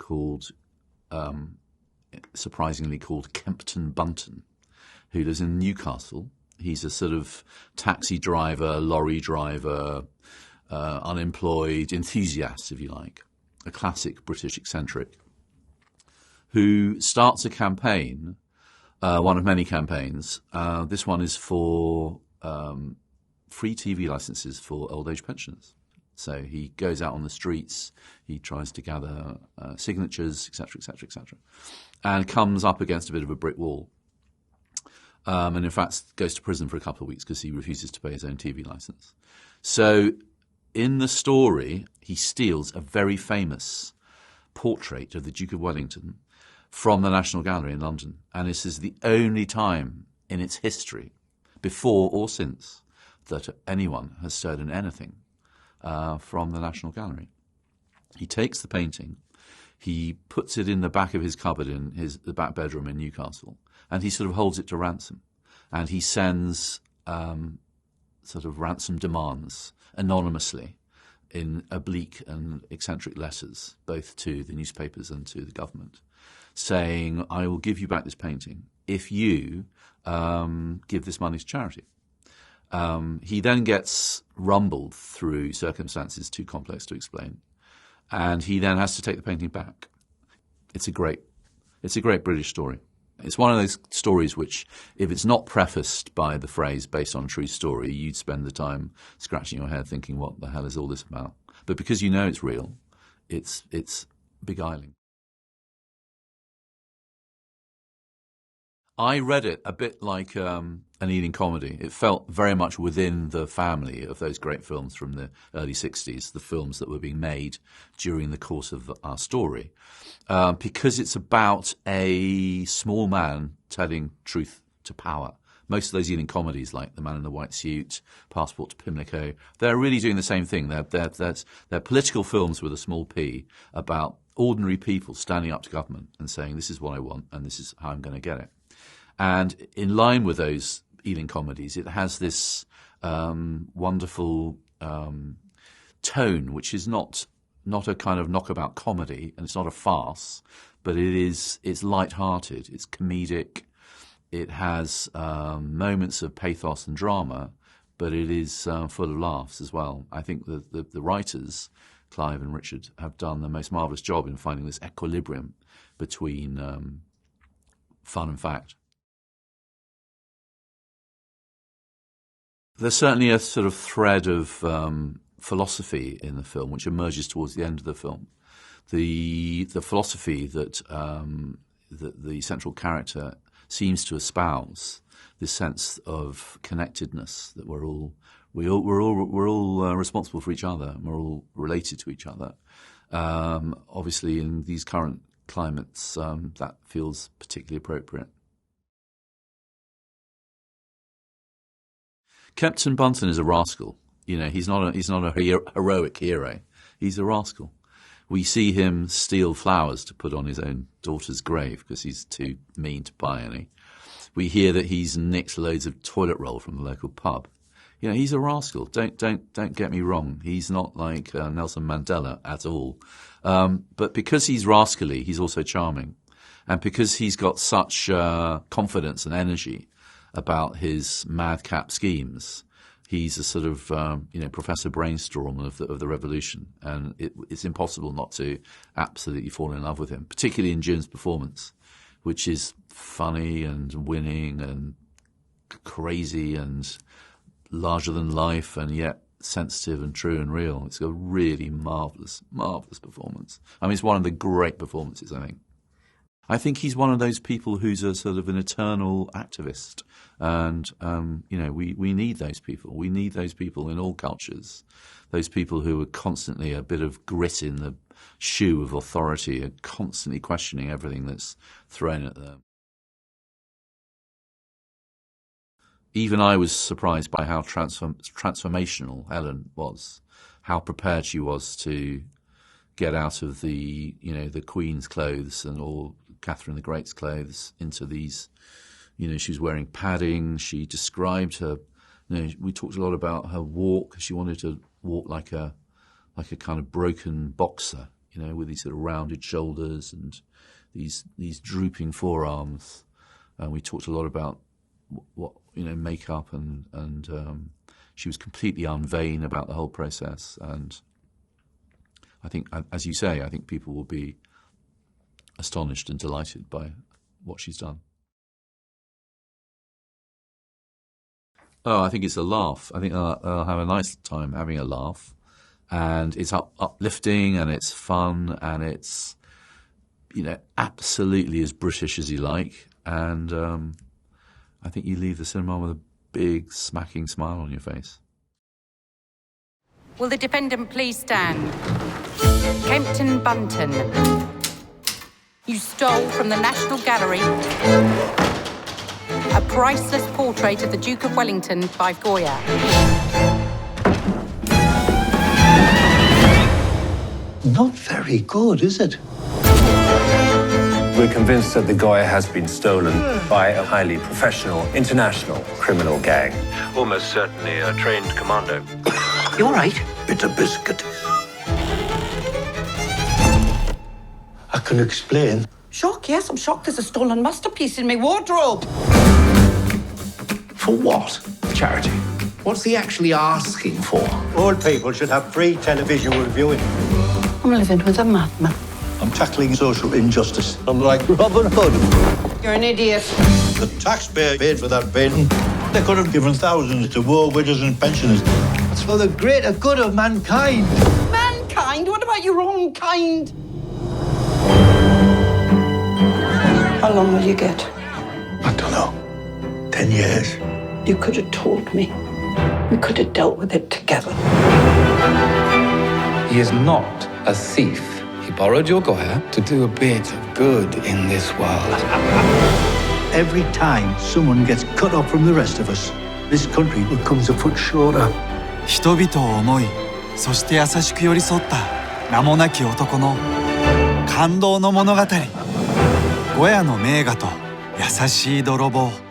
called, surprisingly called Kempton Bunton, who lives in Newcastle. He's a sort of taxi driver, lorry driver, unemployed enthusiast, if you like, a classic British eccentric, who starts a campaign, one of many campaigns. This one is for free TV licenses for old age pensioners. So he goes out on the streets, he tries to gather signatures, etc., etc., etc., and comes up against a bit of a brick wall. And in fact goes to prison for a couple of weeks because he refuses to pay his own TV license. So in the story, he steals a very famous portrait of the Duke of Wellington from the National Gallery in London. And this is the only time in its history, before or since, that anyone has stolen anything from the National Gallery. He takes the painting, he puts it in the back of his cupboard in the back bedroom in Newcastle, and he sort of holds it to ransom. And he sends sort of ransom demands anonymously in oblique and eccentric letters, both to the newspapers and to the government, saying, I will give you back this painting if you give this money to charity. He then gets rumbled through circumstances too complex to explain, and he then has to take the painting back. It's a great British story. It's one of those stories which, if it's not prefaced by the phrase based on a true story, you'd spend the time scratching your head thinking, what the hell is all this about? But because you know it's real, it's beguiling. I read it a bit like an Ealing comedy. It felt very much within the family of those great films from the early 60s, the films that were being made during the course of our story, because it's about a small man telling truth to power. Most of those Ealing comedies, like The Man in the White Suit, Passport to Pimlico, they're really doing the same thing. They're political films with a small p about ordinary people standing up to government and saying, this is what I want and this is how I'm going to get it. And in line with those Ealing comedies, it has this wonderful tone, which is not a kind of knockabout comedy, and it's not a farce, but it's light-hearted, it's comedic, it has moments of pathos and drama, but it is full of laughs as well. I think the writers, Clive and Richard, have done the most marvellous job in finding this equilibrium between fun and fact. There's certainly a sort of thread of philosophy in the film, which emerges towards the end of the film. The philosophy that the central character seems to espouse, this sense of connectedness, that we're all responsible for each other, and we're all related to each other. Obviously, in these current climates, that feels particularly appropriate. Kempton Bunton is a rascal. You know, he's not a heroic hero. He's a rascal. We see him steal flowers to put on his own daughter's grave because he's too mean to buy any. We hear that he's nicked loads of toilet roll from the local pub. You know, he's a rascal. Don't get me wrong. He's not like Nelson Mandela at all. But because he's rascally, he's also charming, and because he's got such confidence and energy about his madcap schemes, he's a sort of Professor Brainstorm of the revolution, and it's impossible not to absolutely fall in love with him, particularly in Jim's performance, which is funny and winning and crazy and larger than life, and yet sensitive and true and real. It's a really marvellous performance. I mean, it's one of the great performances, I think. I think he's one of those people who's a sort of an eternal activist, and we need those people. We need those people in all cultures, those people who are constantly a bit of grit in the shoe of authority, and constantly questioning everything that's thrown at them. Even I was surprised by how transformational Helen was, how prepared she was to get out of the Queen's clothes or Catherine the Great's clothes into these, she was wearing padding. She described her, we talked a lot about her walk. She wanted to walk like a kind of broken boxer, you know, with these sort of rounded shoulders and these drooping forearms. And we talked a lot about what you know, makeup, and she was completely unvain about the whole process. And I think, as you say, I think people will be astonished and delighted by what she's done. Oh, I think it's a laugh. I think they'll have a nice time having a laugh, and it's uplifting, and it's fun, and it's, you know, absolutely as British as you like. And I think you leave the cinema with a big smacking smile on your face. Will the defendant please stand? Kempton Bunton, you stole from the National Gallery a priceless portrait of the Duke of Wellington by Goya. Not very good, is it? We're convinced that the Goya has been stolen by a highly professional international criminal gang. Almost certainly a trained commando. You all right? Bit of biscuit. I can explain. Shock, yes, I'm shocked there's a stolen masterpiece in my wardrobe. For what? Charity. What's he actually asking for? All people should have free television viewing. I'm living with a madman. I'm tackling social injustice. I'm like Robin Hood. You're an idiot. The taxpayer paid for that painting. They could have given thousands to war widows and pensioners. It's for the greater good of mankind. Mankind? What about your own kind? How long will you get? I don't know. 10 years. You could have told me. We could have dealt with it together. He is not a thief. He borrowed your Goya to do a bit of good in this world. Every time someone gets cut off from the rest of us, this country becomes a foot shorter. 人々を思い、そして優しく寄り添った名もなき男の感動の物語。ゴヤの名画と優しい泥棒。